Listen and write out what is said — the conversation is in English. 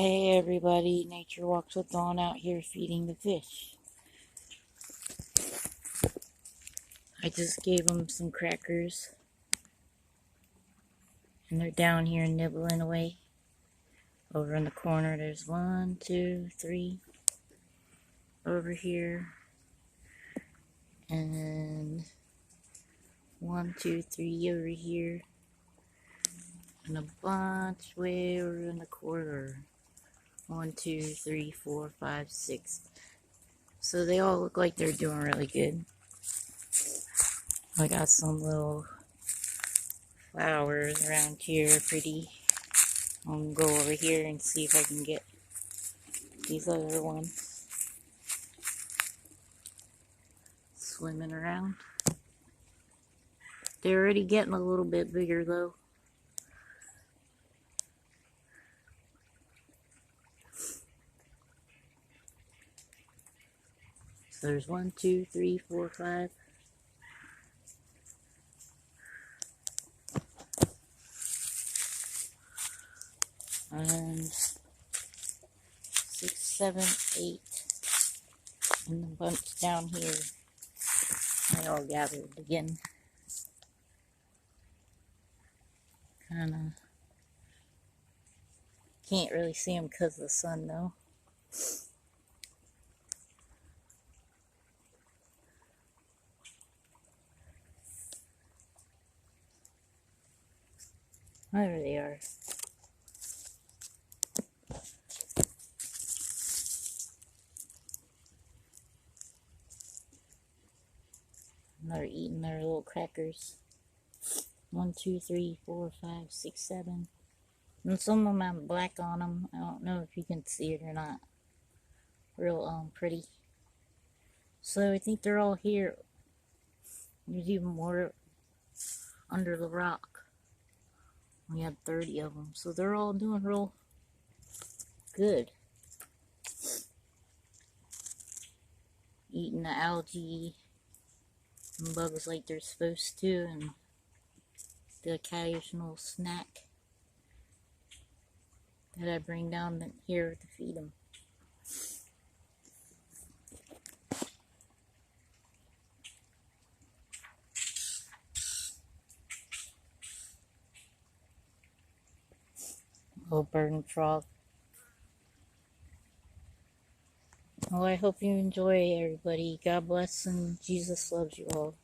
Hey everybody, Nature Walks with Dawn out here feeding the fish. I just gave them some crackers and they're down here nibbling away. Over in the corner there's 1, 2, 3 over here, and 1, 2, 3 over here, and a bunch way over in the corner. 1, 2, 3, 4, 5, 6. So they all look like they're doing really good. I got some little flowers around here, pretty. I'm gonna go over here and see if I can get these other ones swimming around. They're already getting a little bit bigger though. So there's 1, 2, 3, 4, 5. And 6, 7, 8. And a bunch down here. They all gathered again. Kinda can't really see them because of the sun though. There they are. And they're eating their little crackers. 1, 2, 3, 4, 5, 6, 7. And some of them have black on them. I don't know if you can see it or not. Real pretty. So I think they're all here. There's even more under the rock. We have 30 of them. So they're all doing real good. Eating the algae and bugs like they're supposed to, and the occasional snack that I bring down here to feed them. Little bird and frog. Well, I hope you enjoy, everybody. God bless, and Jesus loves you all.